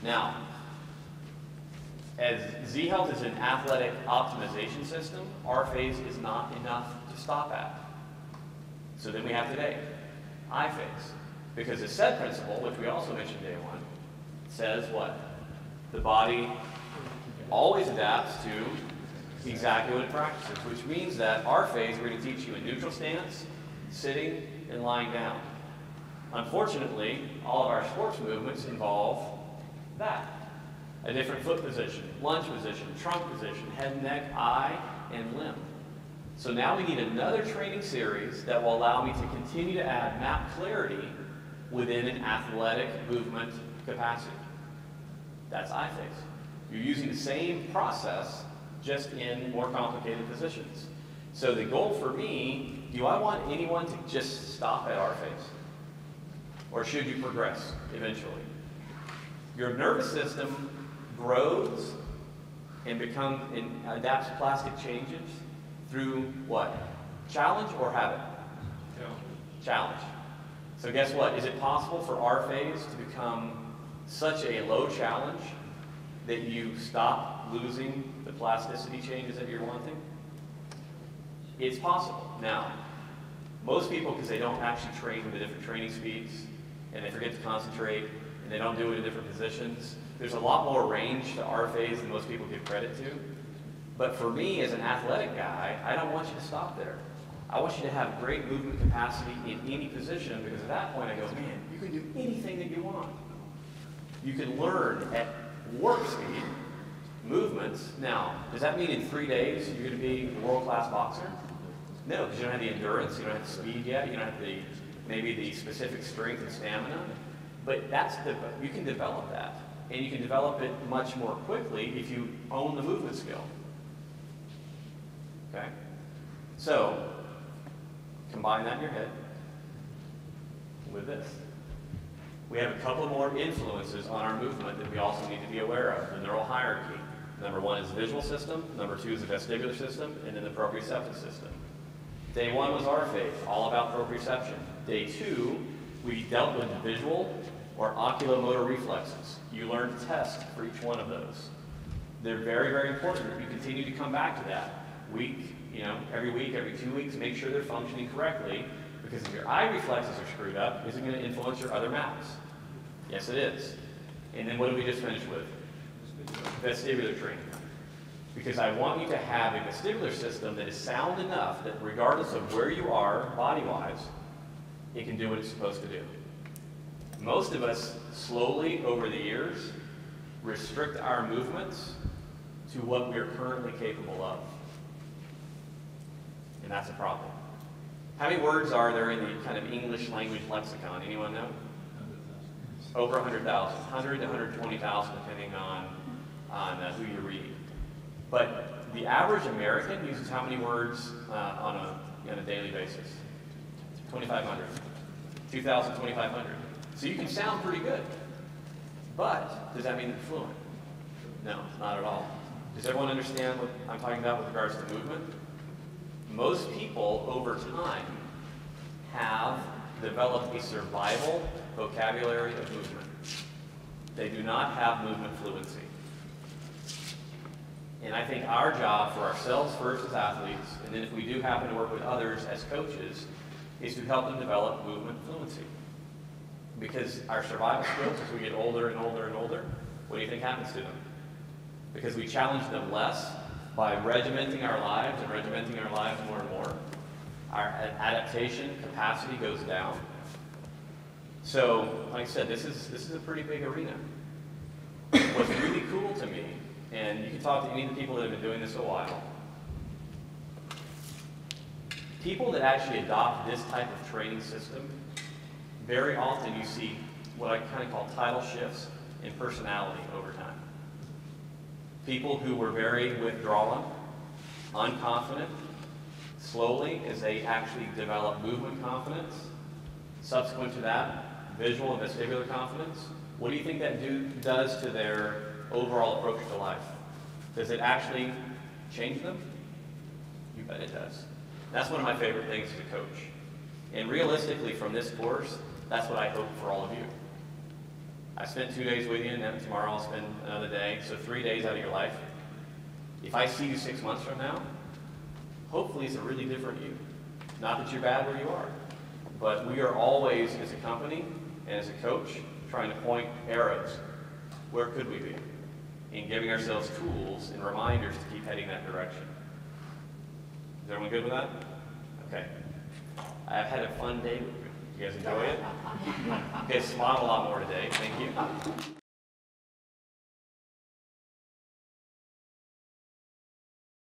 Now, as Z-Health is an athletic optimization system, our phase is not enough to stop at. So then we have today, I phase. Because the SET principle, which we also mentioned day one, says what? The body always adapts to exactly what it practices, which means that our phase, we're going to teach you a neutral stance, sitting, and lying down. Unfortunately, all of our sports movements involve that. A different foot position, lunge position, trunk position, head, neck, eye, and limb. So now we need another training series that will allow me to continue to add map clarity within an athletic movement capacity. That's I phase. You're using the same process, just in more complicated positions. So the goal for me, do I want anyone to just stop at our phase? Or should you progress eventually? Your nervous system grows and adapts to plastic changes through what? Challenge or habit? Challenge. So guess what? Is it possible for our phase to become such a low challenge that you stop losing the plasticity changes that you're wanting? It's possible. Now, most people, because they don't actually train with the different training speeds, and they forget to concentrate, and they don't do it in different positions, there's a lot more range to our phase than most people give credit to. But for me, as an athletic guy, I don't want you to stop there. I want you to have great movement capacity in any position, because at that point I go, man, you can do anything that you want. You can learn at warp speed movements. Now, does that mean in 3 days you're going to be a world-class boxer? No, because you don't have the endurance, you don't have the speed yet, you don't have maybe the specific strength and stamina. But you can develop that. And you can develop it much more quickly if you own the movement skill. Okay? So, combine that in your head with this. We have a couple more influences on our movement that we also need to be aware of. The neural hierarchy. Number one is the visual system, number two is the vestibular system, and then the proprioceptive system. Day one was our phase, all about proprioception. Day two, we dealt with the visual or oculomotor reflexes. You learn to test for each one of those. They're very, very important. You continue to come back to that every week, every 2 weeks, make sure they're functioning correctly, because if your eye reflexes are screwed up, is it going to influence your other maps? Yes, it is. And then what did we just finish with? Vestibular training. Because I want you to have a vestibular system that is sound enough that regardless of where you are body-wise, it can do what it's supposed to do. Most of us slowly over the years restrict our movements to what we're currently capable of. And that's a problem. How many words are there in the kind of English language lexicon? Anyone know? Over 100,000. 100 to 120,000 depending on who you read. But the average American uses how many words on a daily basis? 2,500. 2,000, 2,500. So you can sound pretty good. But does that mean you're fluent? No, not at all. Does everyone understand what I'm talking about with regards to movement? Most people over time have developed a survival vocabulary of movement. They do not have movement fluency. And I think our job for ourselves first as athletes, and then if we do happen to work with others as coaches, is to help them develop movement fluency. Because our survival skills, as we get older and older and older, what do you think happens to them? Because we challenge them less by regimenting our lives and regimenting our lives more and more, our adaptation capacity goes down. So, like I said, this is a pretty big arena. What's really cool to me, and you can talk to any of the people that have been doing this a while, people that actually adopt this type of training system, very often you see what I kind of call tidal shifts in personality over time. People who were very withdrawn, unconfident, slowly, as they actually develop movement confidence, subsequent to that, visual and vestibular confidence, what do you think that does to their overall approach to life? Does it actually change them? You bet it does. That's one of my favorite things as a coach. And realistically, from this course, that's what I hope for all of you. I spent 2 days with you, and then tomorrow I'll spend another day, so 3 days out of your life. If I see you 6 months from now, hopefully it's a really different you. Not that you're bad where you are, but we are always, as a company and as a coach, trying to point arrows. Where could we be? And giving ourselves tools and reminders to keep heading that direction. Is everyone good with that? Okay. I've had a fun day with you. You guys enjoy it? Okay, smile a lot more today. Thank you.